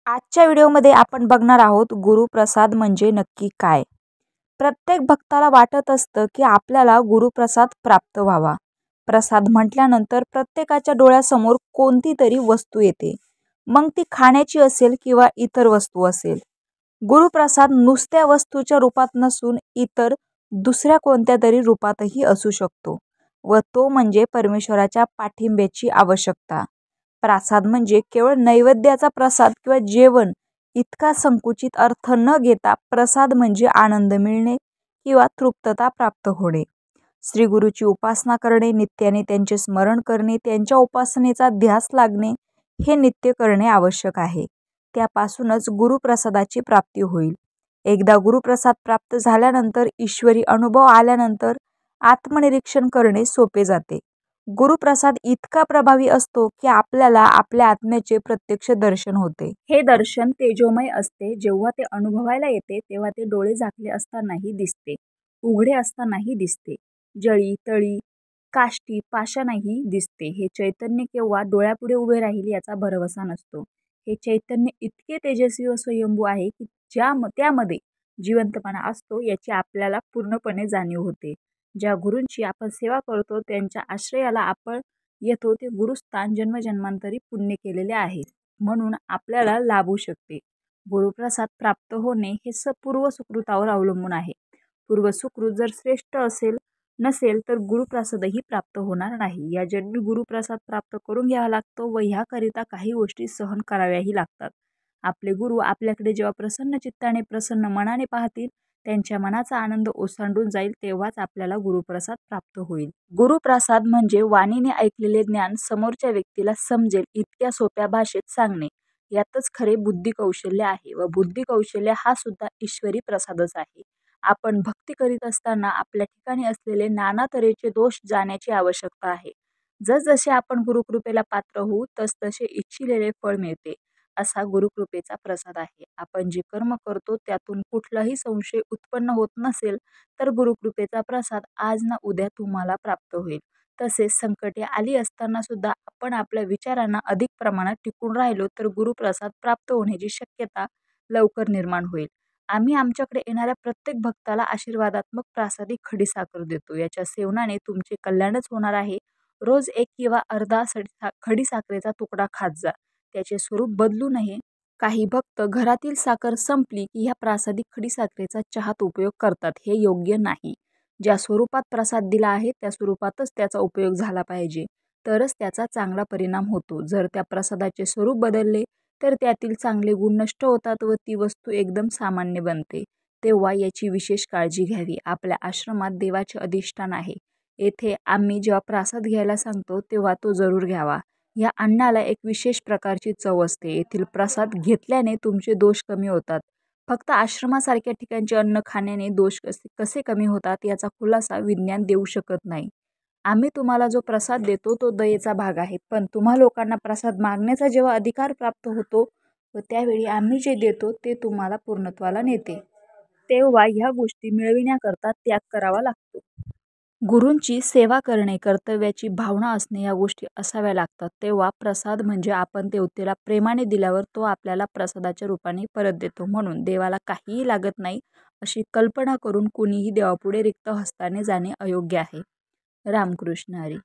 आजच्या व्हिडिओमध्ये आपण बघणार आहोत गुरुप्रसाद म्हणजे नक्की काय. प्रत्येक भक्ताला वाटत असतं की आपल्याला गुरुप्रसाद प्राप्त व्हावा. प्रसाद म्हटल्यानंतर प्रत्येकाच्या डोळ्यासमोर कोणती तरी वस्तू येते, मग ती खाण्याची असेल किंवा इतर वस्तू असेल. गुरुप्रसाद नुसत्या वस्तूच्या रूपात नसून इतर दुसऱ्या कोणत्या तरी रूपातही असू शकतो, व तो म्हणजे परमेश्वराच्या पाठिंब्याची आवश्यकता. प्रसाद म्हणजे केवळ नैवेद्याचा प्रसाद किंवा जेवण इतका संकुचित अर्थ न घेता प्रसाद म्हणजे आनंद मिळणे किंवा तृप्तता प्राप्त होणे. श्री गुरुची उपासना करणे, नित्याने त्यांचे स्मरण करणे, त्यांच्या उपासनेचा ध्यास लागणे हे नित्य करणे आवश्यक आहे. त्यापासूनच गुरुप्रसादाची प्राप्ती होईल. एकदा गुरुप्रसाद प्राप्त झाल्यानंतर ईश्वरी अनुभव आल्यानंतर आत्मनिरीक्षण करणे सोपे जाते. गुरुप्रसाद इतका प्रभावी असतो की आपल्याला आपल्या आत्म्याचे प्रत्यक्ष दर्शन होते. हे दर्शन तेजोमय असते. जेव्हा ते अनुभवायला येते तेव्हा ते डोळे झाकले असतानाही दिसते, उघडे असतानाही दिसते, जळी तळी काष्टी पाषाणही दिसते. हे चैतन्य केव्हा डोळ्यापुढे उभे राहील याचा भरवसा नसतो. हे चैतन्य इतके तेजस्वी व स्वयंभू आहे की त्यामध्ये जिवंतपणा असतो याची आपल्याला पूर्णपणे जाणीव होते. ज्या गुरूंची आपण सेवा करतो त्यांच्या आश्रयाला आपण येतो ते गुरुस्थान जन्मजन्मांतरी पुण्य केलेले आहे म्हणून आपल्याला लाभू शकते. गुरुप्रसाद प्राप्त होणे हे पूर्व सुकृतावर अवलंबून आहे. पूर्व सुकृत जर श्रेष्ठ नसेल तर गुरुप्रसादही प्राप्त होणार नाही. या जन्मी गुरुप्रसाद प्राप्त करून घ्यावा लागतो व ह्याकरिता काही गोष्टी सहन कराव्याही लागतात. आपले गुरु आपल्याकडे जेव्हा प्रसन्न चित्ताने प्रसन्न मनाने पाहतील, त्यांच्या मनाचा आनंद ओसांडून जाईल, तेव्हाच आपल्याला गुरुप्रसाद प्राप्त होईल. गुरुप्रसाद म्हणजे वाणीने ऐकलेले ज्ञान समोरच्या व्यक्तीला समजेल इतक्या सोप्या भाषेत सांगणे. यातच खरे बुद्धी कौशल्य आहे व बुद्धी कौशल्य हा सुद्धा ईश्वरी प्रसादच आहे. आपण भक्ती करीत असताना आपल्या ठिकाणी असलेले नाना तऱ्हेचे दोष जाण्याची आवश्यकता आहे. जसजसे आपण गुरुकृपेला पात्र होऊ तसतसे इच्छिलेले फळ मिळते. असा गुरुकृपेचा प्रसाद आहे. आपण जे कर्म करतो त्यातून कुठलाही संशय उत्पन्न होत नसेल तर गुरुकृपेचा प्रसाद आज ना उद्या तुम्हाला प्राप्त होईल. तसेच संकटे आली असताना सुद्धा आपण आपल्या विचारांना अधिक प्रमाणात टिकून राहिलो तर गुरुप्रसाद प्राप्त होण्याची शक्यता लवकर निर्माण होईल. आम्ही आमच्याकडे येणाऱ्या प्रत्येक भक्ताला आशीर्वादात्मक प्रासादिक खडीसाखर देतो. याच्या सेवनाने तुमचे कल्याणच होणार आहे. रोज एक किंवा अर्धा खडीसाखरेचा तुकडा खात जा. त्याचे स्वरूप बदलू नये. काही भक्त घरातील साखर संपली की ह्या प्रासादिक खडीसाखरेचा चहात उपयोग करतात. हे योग्य नाही. ज्या स्वरूपात प्रसाद दिला आहे त्या स्वरूपातच त्याचा उपयोग झाला पाहिजे, तरच त्याचा चांगला परिणाम होतो. जर त्या प्रसादाचे स्वरूप बदलले तर त्यातील चांगले गुण नष्ट होतात व ती वस्तू एकदम सामान्य बनते. तेव्हा याची विशेष काळजी घ्यावी. आपल्या आश्रमात देवाचे अधिष्ठान आहे. येथे आम्ही जेव्हा प्रसाद घ्यायला सांगतो तेव्हा तो जरूर घ्यावा. या अन्नाला एक विशेष प्रकारची चव असते. येथील प्रसाद घेतल्याने तुमचे दोष कमी होतात. फक्त आश्रमासारख्या ठिकाणचे अन्न खाण्याने दोष कसे कमी होतात याचा खुलासा विज्ञान देऊ शकत नाही. आम्ही तुम्हाला जो प्रसाद देतो तो दयेचा भाग आहे, पण तुम्हा लोकांना प्रसाद मागण्याचा जेव्हा अधिकार प्राप्त होतो व त्यावेळी आम्ही जे देतो ते तुम्हाला पूर्णत्वाला नेते, तेव्हा ह्या गोष्टी मिळविण्याकरता त्याग करावा लागतो. गुरूंची सेवा करणे, कर्तव्याची भावना असणे या गोष्टी असाव्या लागतात. तेव्हा प्रसाद म्हणजे आपण देवतेला प्रेमाने दिल्यावर तो आपल्याला प्रसादाच्या रूपाने परत देतो. म्हणून देवाला काहीही लागत नाही अशी कल्पना करून कुणीही देवापुढे रिक्त हस्ताने जाणे अयोग्य आहे. रामकृष्ण हरी.